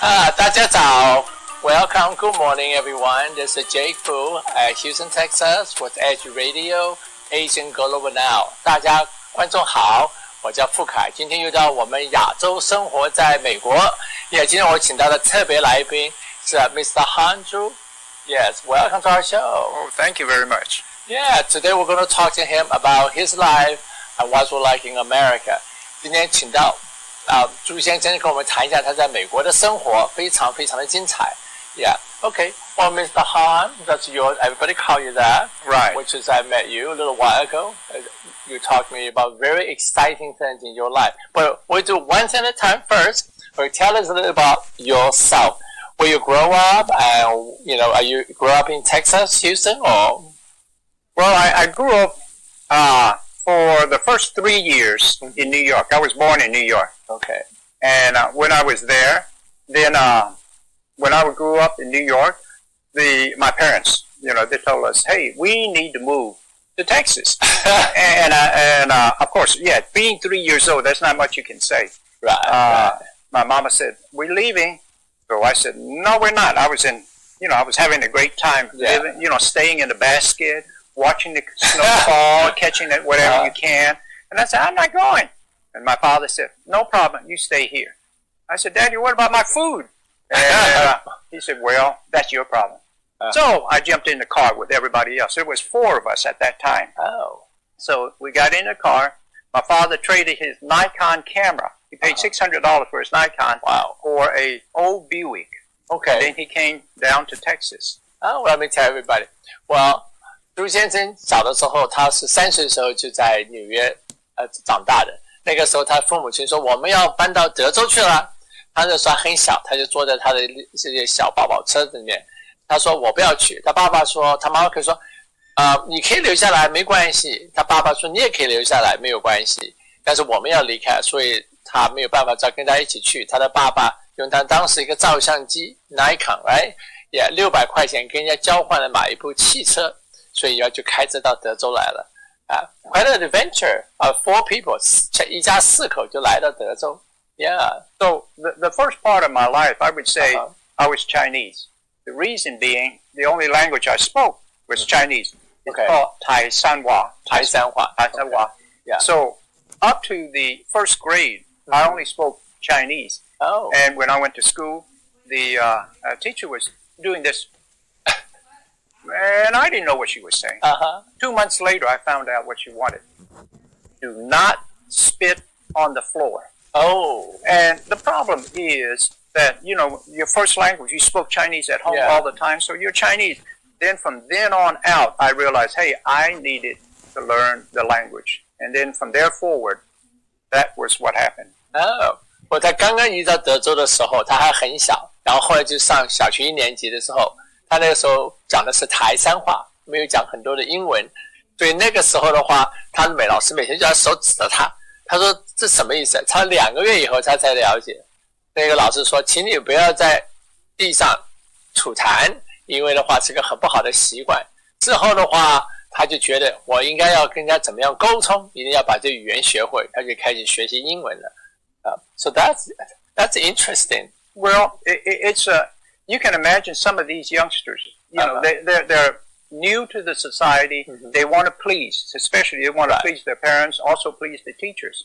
大家早 Welcome, good morning everyone. This is Jake Fu at Houston, Texas with Edge Radio Asian Global Now. 大家观众好，我叫傅凯，今天又到我们亚洲生活在美国。今天我请到的特别来宾是 Mr. Han Zhu. Yes, welcome to our show. Oh, thank you very much. Yeah, today we're going to talk to him about his life and what's like in America. 今天请到朱先生跟我们谈一下他在美国的生活，非常非常的精彩。Yeah, okay. Well, Mr. Han, that's yours. Everybody call you that. Right. Which is I met you a little while ago. You talked to me about very exciting things in your life. But we'll do one thing at a time first. Tell us a little about yourself. Where you grow up, and are you grew up in Texas, Houston, or? Well, I grew up for the first 3 years in New York. I was born in New York. Okay. And when I was there, then when I grew up in New York, my parents, they told us, hey, we need to move to Texas. and of course, yeah, being 3 years old, that's not much you can say. Right. My mama said, we're leaving. So I said, no, we're not. I was I was having a great time living, staying in the basket, watching the snow fall, catching it whatever you can. And I said, I'm not going. And my father said, no problem, you stay here. I said, Daddy, what about my food? And he said, well, that's your problem. So I jumped in the car with everybody else. There was 4 of us at that time. Oh. So we got in the car. My father traded his Nikon camera. He paid $600 for his Nikon for an old Buick. Okay. And then he came down to Texas. Oh, let me tell everybody. Well, 朱先生小的时候，他是3岁的时候就在纽约长大的。那个时候，他父母亲说我们要搬到德州去了。他那时候很小，他就坐在他的这些小宝宝车子里面。他说我不要去。他爸爸说，他妈妈可以说，你可以留下来没关系。他爸爸说你也可以留下来没有关系，但是我们要离开，所以他没有办法再跟他一起去。他的爸爸用他当时一个照相机 Nikon， right， 也600块钱跟人家交换了买一部汽车，所以就开车到德州来了。Quite an adventure of 4 people， 一家4口就来到德州。Yeah. So the first part of my life, I would say I was Chinese. The reason being, the only language I spoke was Chinese. It's called Thai Sanhua. Thai Sanhua. Okay. Yeah. So up to the first grade, I only spoke Chinese. Oh. And when I went to school, the teacher was doing this, and I didn't know what she was saying. 2 months later, I found out what she wanted. Do not spit on the floor. Oh. And the problem is that, your first language, you spoke Chinese at home all the time, so you're Chinese. Then from then on out, I realized, hey, I needed to learn the language. And then from there forward, that was what happened. Oh. 我在刚刚移到德州的时候，他还很小，然后后来就上小学1年级的时候，他那个时候讲的是台山话，没有讲很多的英文，所以那个时候的话，他老师每天就要手指着他，他说这什么意思？他2个月以后他才了解。那个老师说，请你不要在地上吐痰，因为的话是个很不好的习惯。之后的话，他就觉得我应该要跟人家怎么样沟通，一定要把这语言学会，他就开始学习英文了。So that's interesting. Well, it's you can imagine some of these youngsters. They're new to the society. They want to please, especially they want to please their parents, also please the teachers.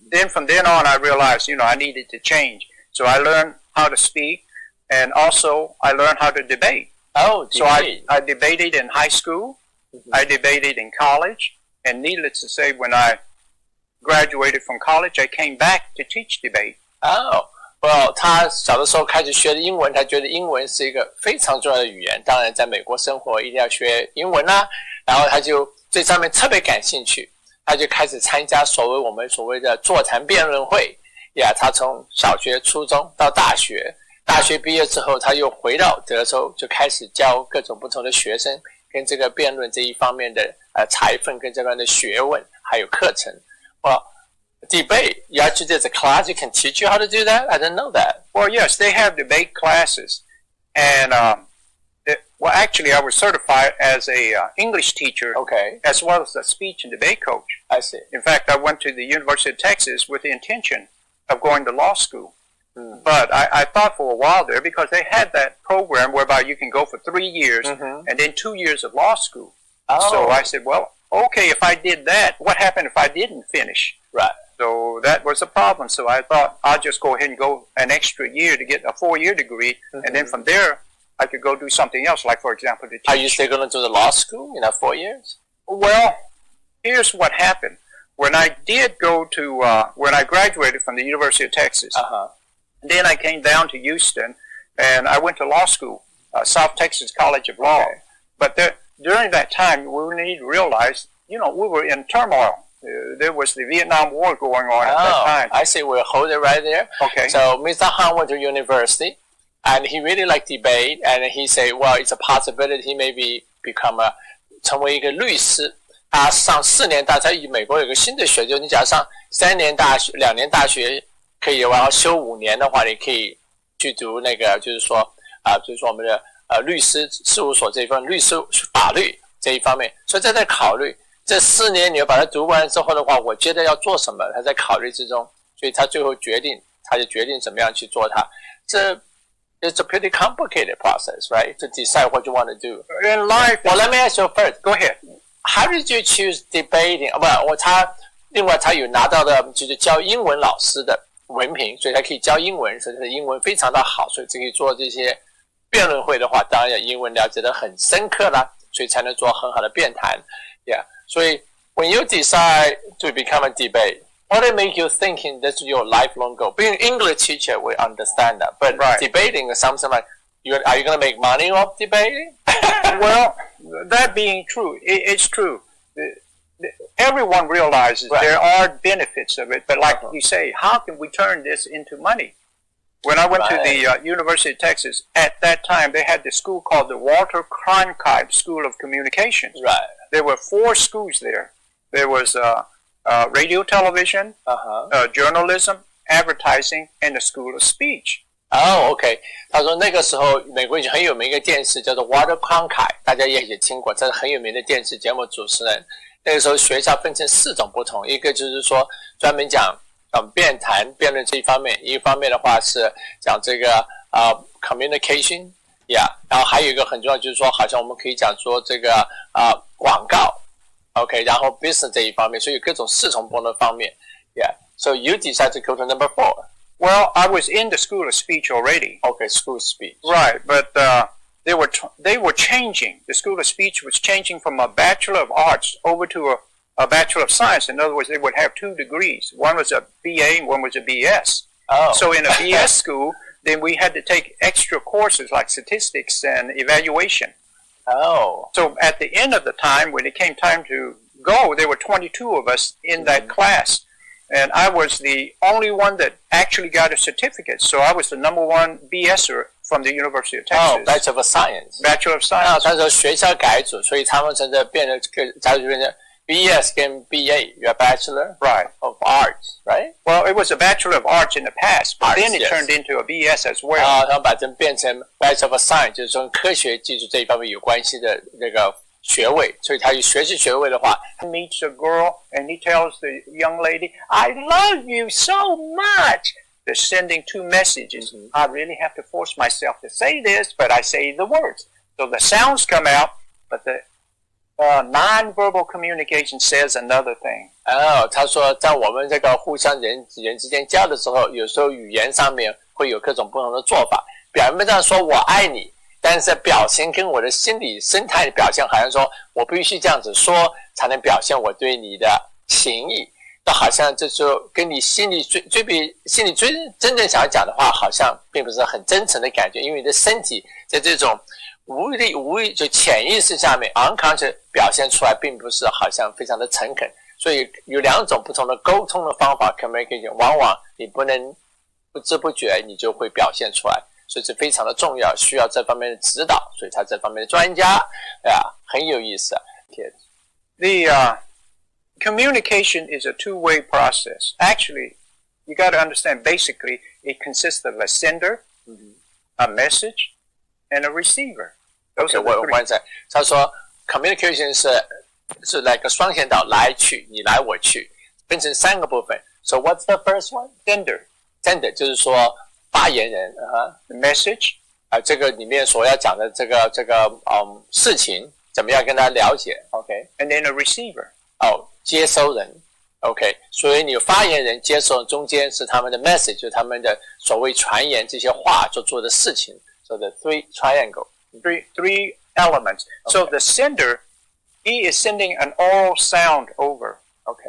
Then from then on, I realized, I needed to change. So I learned how to speak, and also I learned how to debate. Oh, so I debated in high school. I debated in college, and needless to say, when I graduated from college, I came back to teach debate. Oh, well, 他小的时候开始学的英文，他觉得英文是一个非常重要的语言。当然，在美国生活一定要学英文啦。然后他就对上面特别感兴趣，他就开始参加我们所谓的座谈辩论会。他从小学、初中到大学，大学毕业之后，他又回到德州，就开始教各种不同的学生跟这个辩论这一方面的才分跟这方面的学问还有课程。Well, debate, you actually there's a class you can teach you how to do that? I didn't know that. Well, yes, they have debate classes. And, actually, I was certified as a English teacher, as well as a speech and debate coach. I see. In fact, I went to the University of Texas with the intention of going to law school. But I thought for a while there because they had that program whereby you can go for 3 years and then 2 years of law school. So I said, well, okay, if I did that, what happened if I didn't finish? Right. So that was a problem. So I thought I'll just go ahead and go an extra year to get a 4-year degree, and then from there I could go do something else, like for example, to teach. Are you still going to do the law school in 4 years? Well, here's what happened. When I did go to, when I graduated from the University of Texas, then I came down to Houston, and I went to law school, South Texas College of Law. Okay. But during that time, we need to realize, we were in turmoil. There was the Vietnam War going on at that time. I see. We'll hold it right there. Okay. So Mr. Han went to university, and he really liked debate, and he said, well, it's a possibility he maybe成为一个律师。他上4年大，在美国有个新的学，就是你假如上3年大学、2年大学可以，然后修5年的话，你可以去读那个，就是说我们的律师事务所这一方面，律师法律这一方面，所以在考虑这4年你要把它读完之后的话，我觉得要做什么，他在考虑之中，所以他最后决定怎么样去做它。这 It's a pretty complicated process, right? To decide what you want to do. In life, well, let me ask you first. Go ahead. How did you choose debating? 另外他有拿到的就是教英文老师的文凭，所以他可以教英文，所以他的英文非常的好，所以可以做这些辩论会的话，当然要英文了解得很深刻啦，所以才能做很好的辩谈。Yeah. 所以 when you decide to become a debate, what did make you thinking that's your lifelong goal? Being an English teacher, we understand that, but debating is something like, are you going to make money off debating? Well, that being true, it's true. Everyone realizes there are benefits of it, but like you say, how can we turn this into money? When I went to the University of Texas, at that time they had this school called the Walter Cronkite School of Communications. Right. There were 4 schools there. There was radio, television, journalism, advertising, and the School of Speech. OK. 他说那个时候美国已经很有名一个电视叫做 Walter Cronkite， 大家也听过，这是很有名的电视节目主持人。那个时候学校分成4种不同，一个就是说专门讲辩论这一方面，一方面的话是讲这个communication， 然后还有一个很重要就是说，好像我们可以讲说这个广告 ，OK， 然后 business 这一方面，所以有各种4种不同的方面 ，So you decide to go to number 4. Well, I was in the School of Speech already. Okay, School of Speech. Right, but they were changing. The School of Speech was changing from a Bachelor of Arts over to a Bachelor of Science. In other words, they would have 2 degrees. One was a BA and one was a BS. So in a BS school, then we had to take extra courses like statistics and evaluation. So at the end of the time, when it came time to go, there were 22 of us in that class. And I was the only one that actually got a certificate. So I was the #1 BSer from the University of Texas. Bachelor of Science. Bachelor of Science. 他说学校改组，所以他们现在变成假如变成 BS 跟 BA, you're a Bachelor of Arts, right? Well, it was a Bachelor of Arts in the past, but then it turned into a BS as well. 他们把这变成 Bachelor of Science， 就是说科学技术这一方面有关系的那个学位，所以他有学士学位的话 He meets a girl and he tells the young lady, I love you so much. They're sending 2 messages. I really have to force myself to say this, but I say the words. So the sounds come out, but the non-verbal communication says another thing. 他说在我们这个互相人之间交的时候，有时候语言上面会有各种不同的做法，表面上说我爱你，但是表情跟我的心理生态的表现好像说我必须这样子说才能表现我对你的情意，就好像这就跟你心里最真正想要讲的话好像并不是很真诚的感觉，因为你的身体在这种无意就潜意识下面 unconscious 表现出来并不是好像非常的诚恳，所以有2种不同的沟通的方法 communication， 往往你不能不知不觉你就会表现出来，所以是非常的重要，需要这方面的指导，所以他这方面的专家很有意思。The communication is a two-way process. Actually, you got to understand, basically, it consists of a sender, a message, and a receiver. Those are the three. 他说 communication 是 like 双线道，来去，你来我去，分成3个部分。So what's the first one? Sender. Sender 就是说发言人the message, 这个里面所要讲的这个事情怎么样跟他了解 ，OK， and then a receiver. 接收人 ，OK， 所以你发言人接收人中间是他们的 message， 就是他们的所谓传言这些话所做的事情。So the three triangle, three elements. Okay. So the sender, he is sending an oral sound over. OK，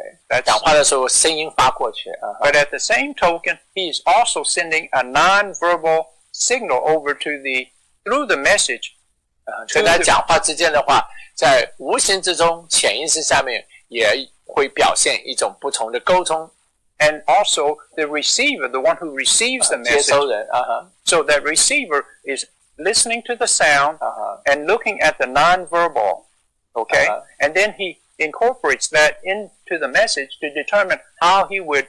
讲话的时候声音发过去。But at the same token, he is also sending a non-verbal signal over to through the message. 跟他讲话之间的话，在无形之中、潜意识下面也会表现一种不同的沟通。And also the receiver, the one who receives the message. 接收人So that receiver is listening to the sound and looking at the non-verbal. Okay? And then he incorporates that into the message to determine how he would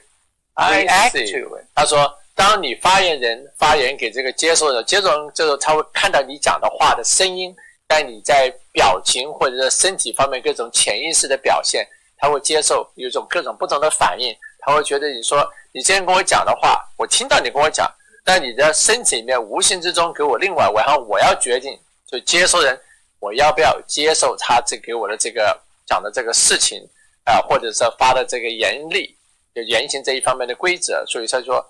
react to it. 他说，当你发言人发言给这个接收人，接收人这时候他会看到你讲的话的声音，但你在表情或者是身体方面各种潜意识的表现，他会接受有种各种不同的反应。他会觉得你说你今天跟我讲的话，我听到你跟我讲，但你的身体里面无形之中给我另外，然后我要决定，就接收人我要不要接受他给我的这个讲的这个事情或者是发的这个言例，就言行这一方面的规则。所以他说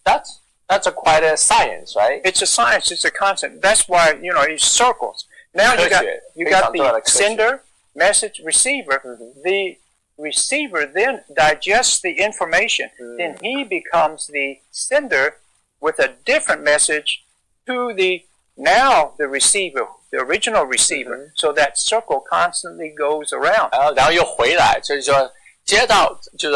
，that's a quite a science, right? It's a science. It's a concept. That's why it's circles. Now you got the sender, message, receiver. The receiver then digests the information. Then he becomes the sender with a different message to the receiver, the original receiver. So that circle constantly goes around. 然后又回来，就是说接到就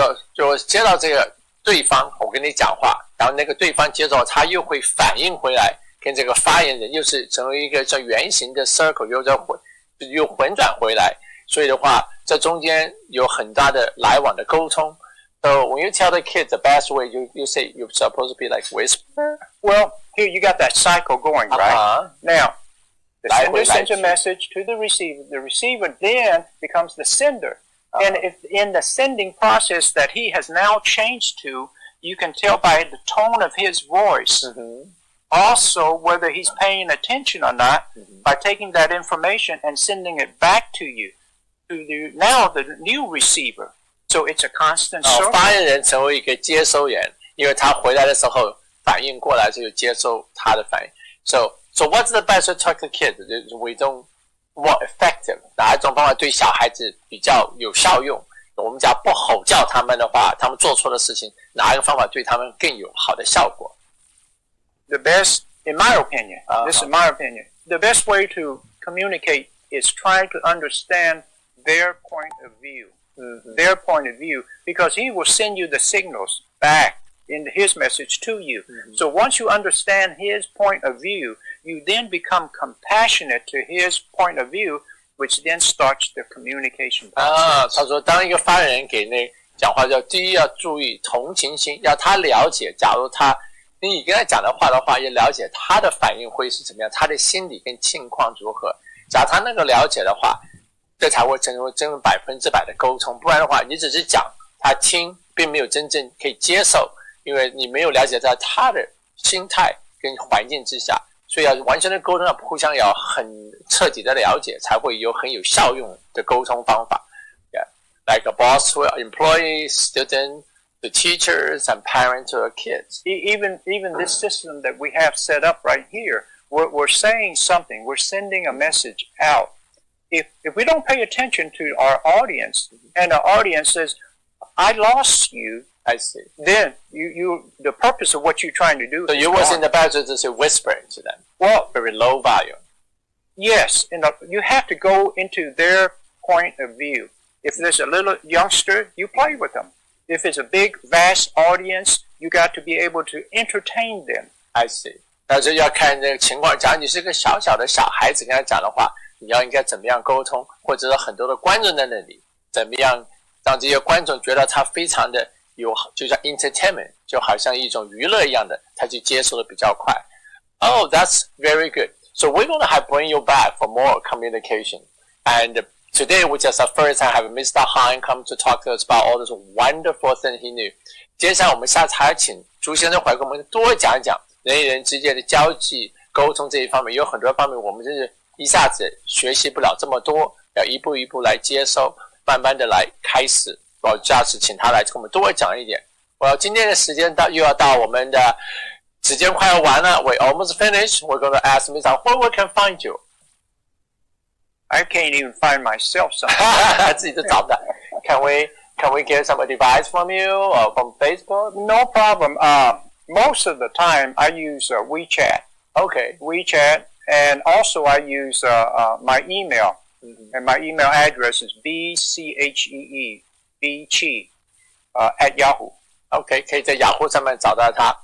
接到这个对方，我跟你讲话，然后那个对方接着他又会反应回来，跟这个发言人又是成为一个像圆形的 circle， 又混转回来。所以的话，这中间有很大的来往的沟通。So when you tell the kids the best way, you say you're supposed to be like whisper. Well, here you got that cycle going, right? Now, the sender sends a message to the receiver. The receiver then becomes the sender. And if in the sending process that he has now changed to, you can tell by the tone of his voice. Also, whether he's paying attention or not, by taking that information and sending it back to you. To the new receiver, so it's a constant circle. 发言人成为一个接收人，因为他回来的时候反应过来就接收他的反应。So what's the best way to talk to kids? 我一种 more effective， 哪一种方法对小孩子比较有效用？我们讲不吼叫他们的话，他们做错的事情，哪一个方法对他们更有好的效果 ？The best, in my opinion, this is my opinion. The best way to communicate is try to understand their point of view, their point of view, because he will send you the signals back in his message to you. So once you understand his point of view, you then become compassionate to his point of view, which then starts the communication process. 他说，当一个发言人给那讲话，第一要注意同情心，要他了解。假如你跟他讲的话，也了解他的反应会是怎么样，他的心理跟情况如何。假如他那个了解的话，这才会成为100%的沟通，不然的话，你只是讲，他听，并没有真正可以接受，因为你没有了解在他的心态跟环境之下，所以要完全的沟通，要互相要很彻底的了解，才会有很有效用的沟通方法。Yeah, like a boss to employees, students, the teachers, and parents to the kids. Even this system that we have set up right here, we're saying something, we're sending a message out. If we don't pay attention to our audience, and the audience says, "I lost you," I see. Then the purpose of what you're trying to do. So you was in the battle to whisper to them. Well, very low volume. Yes, you have to go into their point of view. If there's a little youngster, you play with them. If it's a big, vast audience, you got to be able to entertain them. I see. 那就要看这个情况。假如你是个小小的小孩子跟他讲的话，你应该怎么样沟通，或者是很多的观众在那里，怎么样让这些观众觉得他非常的就像 entertainment， 就好像一种娱乐一样的，他去接受的比较快。Oh, that's very good. So we're going to bring you back for more communication. And Today we just the first time have Mr. Han come to talk to us about all those wonderful things he knew. 接下来我们下次还请朱先生回来跟我们多讲讲人与人之间的交际沟通这一方面，有很多方面我们就是一下子学习不了这么多，要一步一步来接收，慢慢的来开始。我下次请他来跟我们多讲一点。我今天的时间又要到我们的时间快要完了 ，We almost finished. We're going to ask Mr. Han where we can find you. I can't even find myself sometimes. 他自己都找不到。Can we get some advice from you or from Facebook? No problem. Most of the time I use WeChat. Okay. WeChat, and also I use my email. And my email address is bchee@yahoo. OK， 可以在雅虎上面找到它。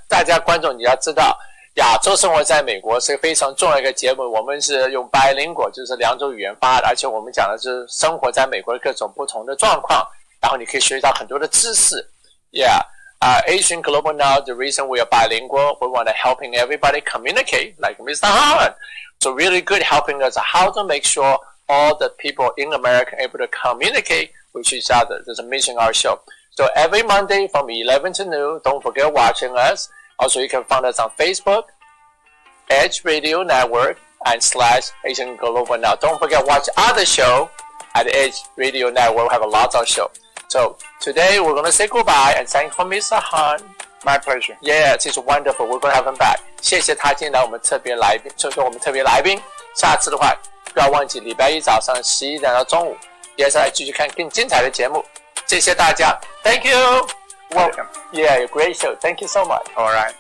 大家观众你要知道，亚洲生活在美国是非常重要的一个节目。我们是用 bilingual， 就是两种语言发的，而且我们讲的是生活在美国的各种不同的状况，然后你可以学习到很多的知识。Yeah. Asian Global Now, the reason we are bilingual, we want to helping everybody communicate, like Mr. Han. So really good helping us how to make sure all the people in America are able to communicate with each other. That's making our show. So every Monday from 11 to noon, don't forget watching us. Also, you can find us on Facebook, Edge Radio Network, and /Asian Global Now. Don't forget watch other show at Edge Radio Network. We have a lot of show. So today we're going to say goodbye and thank for Mr. Han. My pleasure. Yes, it's wonderful. We're going to have him back. 谢谢他今天来我们特别来宾，就是我们特别来宾。下次的话，不要忘记礼拜一早上11点到中午，接下来继续看更精彩的节目。谢谢大家 ，Thank you. Welcome. Yeah, great show. Thank you so much. All right.